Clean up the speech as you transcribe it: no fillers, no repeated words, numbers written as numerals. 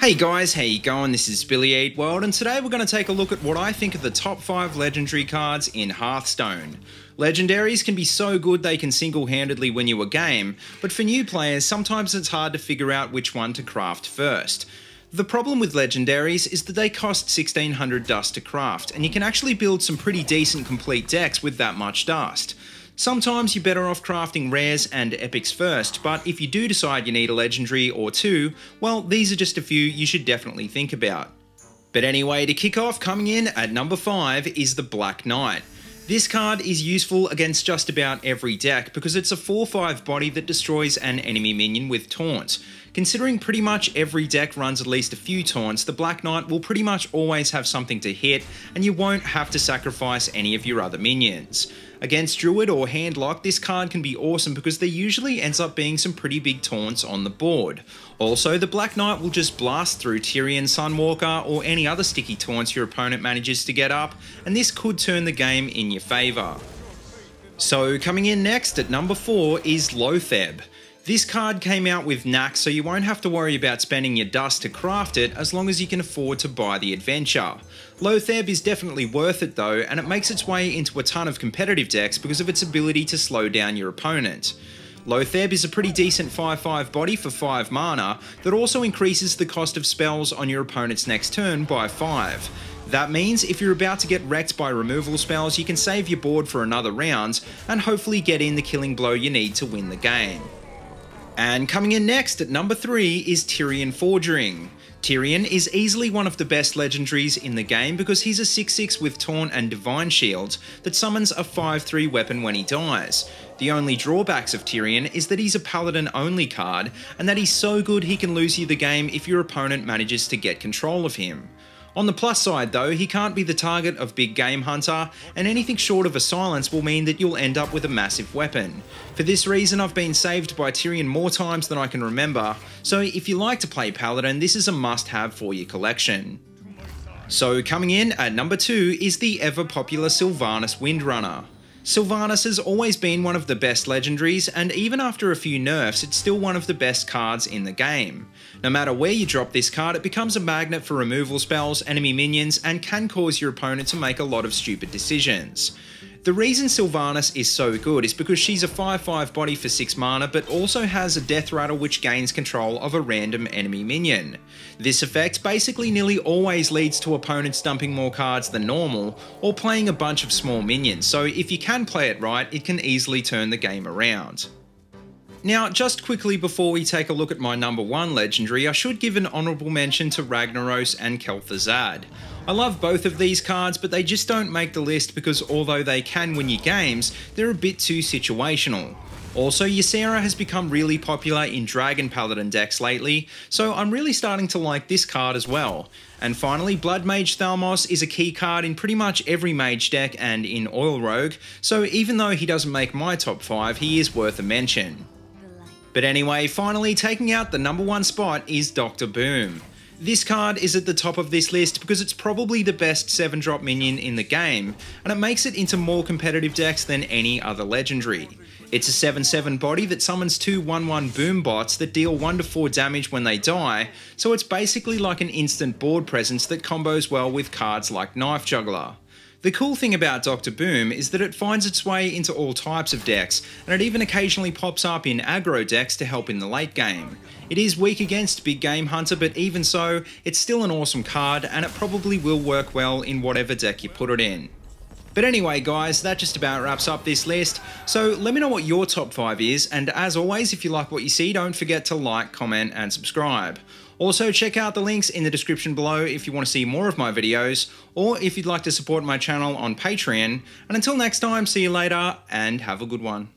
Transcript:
Hey guys, how you going? This is BillyEatWorld, and today we're going to take a look at what I think are the top 5 legendary cards in Hearthstone. Legendaries can be so good they can single-handedly win you a game, but for new players sometimes it's hard to figure out which one to craft first. The problem with Legendaries is that they cost 1600 dust to craft, and you can actually build some pretty decent complete decks with that much dust. Sometimes you're better off crafting rares and epics first, but if you do decide you need a legendary or two, well, these are just a few you should definitely think about. But anyway, to kick off, coming in at number 5 is the Black Knight. This card is useful against just about every deck because it's a 4/5 body that destroys an enemy minion with taunt. Considering pretty much every deck runs at least a few taunts, the Black Knight will pretty much always have something to hit, and you won't have to sacrifice any of your other minions. Against Druid or Handlock, this card can be awesome because there usually ends up being some pretty big taunts on the board. Also, the Black Knight will just blast through Tyrion, Sunwalker, or any other sticky taunts your opponent manages to get up, and this could turn the game in your favour. So coming in next at number 4 is Lothair. This card came out with Knack, so you won't have to worry about spending your dust to craft it as long as you can afford to buy the adventure. Lothair is definitely worth it though, and it makes its way into a ton of competitive decks because of its ability to slow down your opponent. Lothair is a pretty decent 5/5 body for 5 mana that also increases the cost of spells on your opponent's next turn by 5. That means if you're about to get wrecked by removal spells, you can save your board for another round and hopefully get in the killing blow you need to win the game. And coming in next at number 3 is Tyrion Forgering. Tyrion is easily one of the best legendaries in the game because he's a 6/6 with Taunt and Divine Shield that summons a 5/3 weapon when he dies. The only drawbacks of Tyrion is that he's a paladin only card and that he's so good he can lose you the game if your opponent manages to get control of him. On the plus side though, he can't be the target of Big Game Hunter, and anything short of a silence will mean that you'll end up with a massive weapon. For this reason, I've been saved by Tyrion more times than I can remember, so if you like to play Paladin, this is a must-have for your collection. So coming in at number 2 is the ever-popular Sylvanas Windrunner. Sylvanas has always been one of the best legendaries, and even after a few nerfs, it's still one of the best cards in the game. No matter where you drop this card, it becomes a magnet for removal spells, enemy minions, and can cause your opponent to make a lot of stupid decisions. The reason Sylvanas is so good is because she's a 5/5 body for 6 mana, but also has a death rattle which gains control of a random enemy minion. This effect basically nearly always leads to opponents dumping more cards than normal, or playing a bunch of small minions, so if you can play it right, it can easily turn the game around. Now, just quickly before we take a look at my number 1 legendary, I should give an honourable mention to Ragnaros and Kel'Thuzad. I love both of these cards, but they just don't make the list because although they can win you games, they're a bit too situational. Also, Ysera has become really popular in Dragon Paladin decks lately, so I'm really starting to like this card as well. And finally, Blood Mage Thalmos is a key card in pretty much every mage deck and in Oil Rogue, so even though he doesn't make my top 5, he is worth a mention. But anyway, finally taking out the number 1 spot is Dr. Boom. This card is at the top of this list because it's probably the best 7-drop minion in the game, and it makes it into more competitive decks than any other legendary. It's a 7/7 body that summons 2 1/1 boom bots that deal 1 to 4 damage when they die, so it's basically like an instant board presence that combos well with cards like Knife Juggler. The cool thing about Dr. Boom is that it finds its way into all types of decks, and it even occasionally pops up in aggro decks to help in the late game. It is weak against Big Game Hunter, but even so, it's still an awesome card, and it probably will work well in whatever deck you put it in. But anyway guys, that just about wraps up this list, so let me know what your top 5 is, and as always, if you like what you see, don't forget to like, comment, and subscribe. Also, check out the links in the description below if you want to see more of my videos, or if you'd like to support my channel on Patreon, and until next time, see you later, and have a good one.